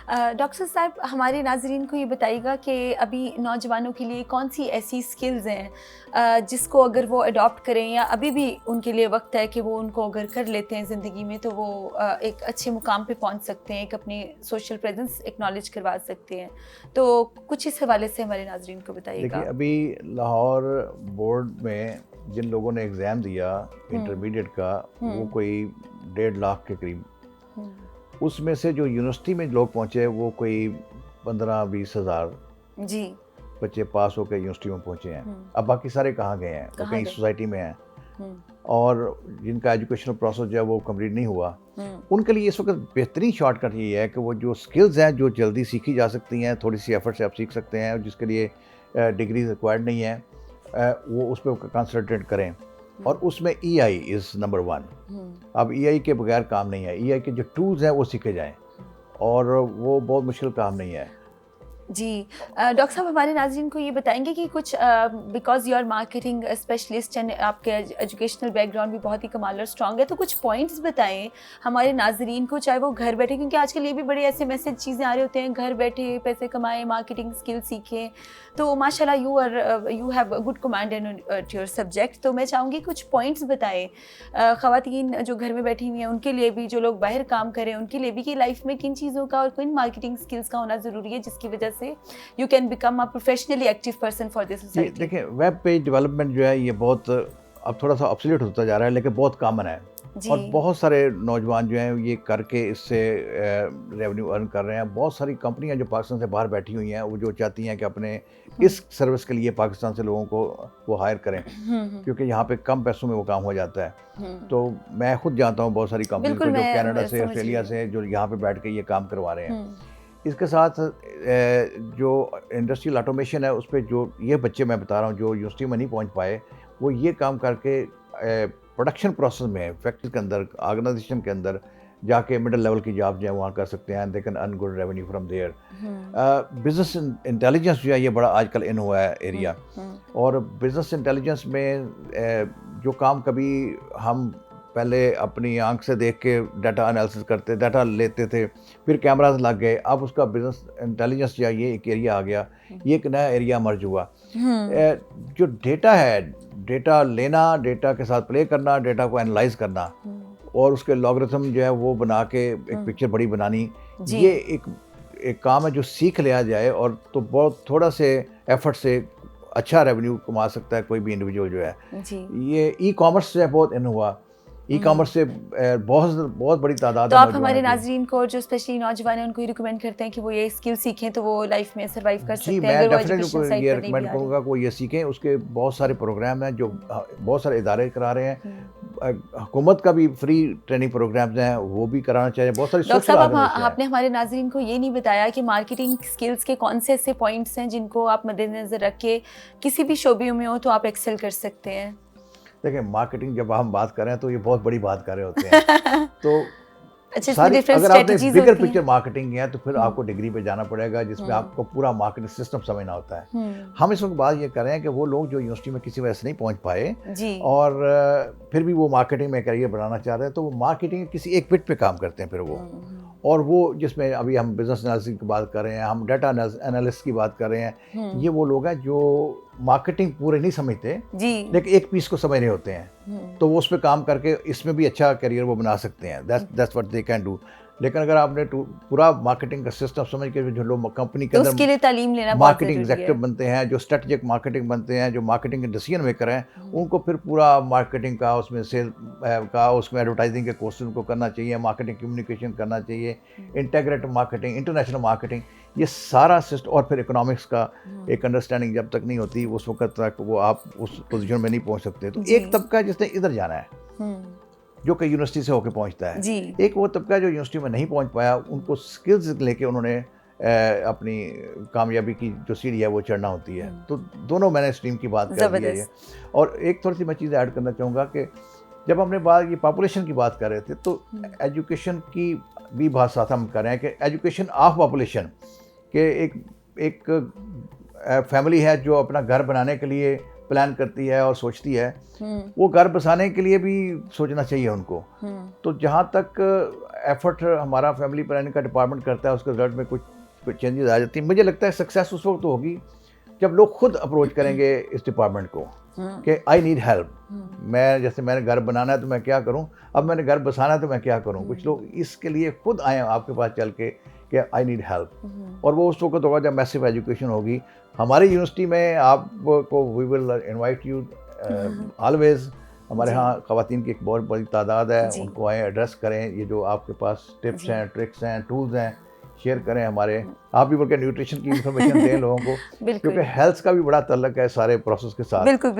Doctor साहब, हमारे नाज़रीन को ये बताइएगा कि अभी नौजवानों के लिए कौन सी ऐसी स्किल्स हैं जिसको अगर वो अडॉप्ट करें या अभी भी उनके लिए वक्त है कि वो उनको अगर कर लेते हैं ज़िंदगी में तो वो एक अच्छे मुकाम पे पहुंच सकते हैं, एक अपनी सोशल प्रेजेंस एक्नॉलेज करवा सकते हैं। तो कुछ इस हवाले से हमारे नाज़रीन को देखिए, बताइएगा। अभी लाहौर बोर्ड में जिन लोगों ने एग्ज़ाम दिया इंटरमीडिएट का, वो कोई 1.5 लाख के करीब, उसमें से जो यूनिवर्सिटी में लोग पहुँचे वो कोई 15-20 हज़ार जी। बच्चे पास होकर यूनिवर्सिटी में पहुँचे हैं। अब बाकी सारे कहाँ गए हैं? वो कहाँ कहीं गए? सोसाइटी में हैं और जिनका एजुकेशनल प्रोसेस जो है वो कंप्लीट नहीं हुआ, उनके लिए इस वक्त बेहतरीन शॉर्टकट ये है कि वो जो स्किल्स हैं जो जल्दी सीखी जा सकती हैं, थोड़ी सी एफर्ट से आप सीख सकते हैं और जिसके लिए डिग्री रिक्वायर्ड नहीं है, वो उस पर कंसंट्रेट करें। और उसमें EI इज़ नंबर 1। अब EI के बगैर काम नहीं है। EI के जो टूल्स हैं वो सीखे जाएं और वो बहुत मुश्किल काम नहीं है। जी। डॉक्टर साहब, हमारे नाज़रीन को ये बताएंगे कि कुछ because you are marketing specialist and आपके एजुकेशनल बैकग्राउंड भी बहुत ही कमाल और स्ट्रॉन्ग है, तो कुछ पॉइंट्स बताएं हमारे नाज़रीन को, चाहे वो घर बैठे, क्योंकि आजकल ये भी बड़े ऐसे मैसेज चीज़ें आ रहे होते हैं, घर बैठे पैसे कमाएं, मार्केटिंग स्किल सीखें। तो माशाल्लाह you have good command in your subject. तो मैं चाहूँगी कुछ पॉइंट्स बताएं ख़वातीन जो घर में बैठी हुई हैं उनके लिए भी, जो लोग बाहर काम करें उनके लिए भी, कि लाइफ में किन चीज़ों का और किन मार्केटिंग स्किल्स का होना ज़रूरी है जिसकी वजह से you can become a professionally active person for this ये society। देखिए, वेब पेज डेवलपमेंट जो है ये बहुत अब थोड़ा सा ऑब्सोल्यूट होता जा रहा है, लेकिन बहुत कॉमन है और बहुत सारे नौजवान जो हैं ये करके इससे रेवेन्यू अर्न कर रहे हैं। बहुत सारी कंपनियां जो पाकिस्तान से बाहर बैठी हुई हैं वो जो चाहती हैं कि अपने इस सर्विस के लिए पाकिस्तान से लोगों को वो हायर करें, क्योंकि यहाँ पे कम पैसों में वो काम हो जाता है। तो मैं खुद जानता हूँ बहुत सारी कंपनी को जो कनाडा से, ऑस्ट्रेलिया से, जो यहाँ पे बैठ के ये काम करवा रहे हैं। इसके साथ जो इंडस्ट्रियल ऑटोमेशन है उस पर जो ये बच्चे मैं बता रहा हूँ जो यूनिवर्सिटी में नहीं पहुँच पाए, वो ये काम करके प्रोडक्शन प्रोसेस में, फैक्ट्री के अंदर, ऑर्गेनाइजेशन के अंदर जाके मिडिल लेवल की जॉब जो है वहाँ कर सकते हैं। They can earn good revenue from there. Business intelligence जो है ये बड़ा आजकल इन हुआ है एरिया। और बिजनेस इंटेलिजेंस में जो काम कभी हम पहले अपनी आंख से देख के डाटा एनालिसिस करते, डाटा लेते थे, फिर कैमराज लग गए, अब उसका बिजनेस इंटेलिजेंस जो है ये एक एरिया आ गया, ये एक नया एरिया मर्ज हुआ। जो डेटा है, डेटा लेना, डेटा के साथ प्ले करना, डेटा को एनालाइज करना और उसके लॉगरिथम जो है वो बना के एक पिक्चर बड़ी बनानी, ये एक काम है जो सीख लिया जाए और तो बहुत थोड़ा से एफर्ट से अच्छा रेवेन्यू कमा सकता है कोई भी इंडिविजुअल जो है। ये ई-कॉमर्स से बहुत इन हुआ, ई-कॉमर्स से बहुत बड़ी तादाद। तो आप हमारे नाज़रीन को जो स्पेशली नौजवान हैं उनको ये रिकमेंड करते हैं कि वो ये स्किल सीखें तो वो लाइफ में सर्वाइव कर सकते हैं। मैं डेफिनेटली उनको ये रिकमेंड करूँगा कि वो ये सीखें। उसके बहुत सारे प्रोग्राम हैं जो बहुत सारे इदारे करा रहे हैं। हुकूमत का भी फ्री ट्रेनिंग प्रोग्राम्स हैं, वो भी कराना चाहिए। बहुत सारी डॉक्टर साहब, आपने हमारे नाज़रीन को ये नहीं बताया कि मार्केटिंग स्किल्स के कौन से ऐसे पॉइंट्स हैं जिनको आप मद्देनजर रख के किसी भी शोबे में हो तो आप एक्सेल कर सकते हैं। देखिए, मार्केटिंग जब हम बात कर रहे हैं तो ये बहुत बड़ी बात कर रहे होते हैं। तो अच्छा, सारी अगर आपने बिगर पिक्चर मार्केटिंग है तो फिर आपको डिग्री पे जाना पड़ेगा जिसमें आपको पूरा मार्केटिंग सिस्टम समझना होता है। हम इस वक्त बात ये कर रहे हैं कि वो लोग जो यूनिवर्सिटी में किसी वजह से नहीं पहुंच पाए और फिर भी वो मार्केटिंग में करियर बनाना चाह रहे हैं, तो वो मार्केटिंग किसी एक पिट पे काम करते हैं फिर वो। और वो जिसमें अभी हम बिजनेस एनालिसिस की बात कर रहे हैं, हम डाटा एनालिस्ट की बात कर रहे हैं, ये वो लोग हैं जो मार्केटिंग पूरे नहीं समझते लेकिन एक पीस को समझ रहे होते हैं, तो वो उस पर काम करके इसमें भी अच्छा करियर वो बना सकते हैं। That's what they can do. लेकिन अगर आपने पूरा मार्केटिंग का सिस्टम समझ के जो लोग कंपनी के अंदर उसके लिए तालीम लेना मार्केटिंग एग्जीक्यूटिव बनते हैं, जो स्ट्रेटेजिक मार्केटिंग बनते हैं, जो मार्केटिंग के डिसीजन मेकर हैं, उनको फिर पूरा मार्केटिंग का, उसमें सेल का, उसमें एडवर्टाइजिंग के कोर्स उनको करना चाहिए, मार्केटिंग कम्युनिकेशन करना चाहिए, इंटीग्रेटेड मार्केटिंग, इंटरनेशनल मार्केटिंग, ये सारा सिस्टम। और फिर इकोनॉमिक्स का एक अंडरस्टैंडिंग जब तक नहीं होती उस वक्त तक वो आप उस पोजीशन में नहीं पहुंच सकते। तो एक तबका जिसने इधर जाना है जो कि यूनिवर्सिटी से होकर पहुंचता है, एक वो तबका जो यूनिवर्सिटी में नहीं पहुंच पाया, उनको स्किल्स लेके उन्होंने अपनी कामयाबी की जो सीढ़ी है वो चढ़ना होती है। तो दोनों मैंने स्ट्रीम की बात कर दी है। और एक थोड़ी सी मैं चीज़ ऐड करना चाहूँगा कि जब हमने बात ये पॉपुलेशन की बात कर रहे थे तो एजुकेशन की भी बात साथ हम कर रहे हैं कि एजुकेशन ऑफ पॉपुलेशन के एक फैमिली है जो अपना घर बनाने के लिए प्लान करती है और सोचती है, वो घर बसाने के लिए भी सोचना चाहिए उनको। तो जहाँ तक एफर्ट हमारा फैमिली प्लानिंग का डिपार्टमेंट करता है, उसके रिजल्ट में कुछ चेंजेस आ जाती है। मुझे लगता है सक्सेस उस वक्त होगी जब लोग खुद अप्रोच करेंगे इस डिपार्टमेंट को कि आई नीड हेल्प। मैंने घर बनाना है तो मैं क्या करूं, अब मैंने घर बसाना है तो मैं क्या करूं। कुछ लोग इसके लिए खुद आए आपके पास चल के कि आई नीड हेल्प, और वो उस वक्त होगा जब मैसिव एजुकेशन होगी। हमारी यूनिवर्सिटी में आपको we will invite you always. हमारे यहाँ ख़वातीन की एक बहुत बड़ी तादाद है, उनको आए एड्रेस करें, ये जो आपके पास टिप्स हैं, ट्रिक्स हैं, टूल्स हैं, शेयर करें हमारे। आप भी बल्कि न्यूट्रिशन की इंफॉर्मेशन दें लोगों को, क्योंकि हेल्थ का भी बड़ा तल्लक है सारे प्रोसेस के साथ। बिल्कुल।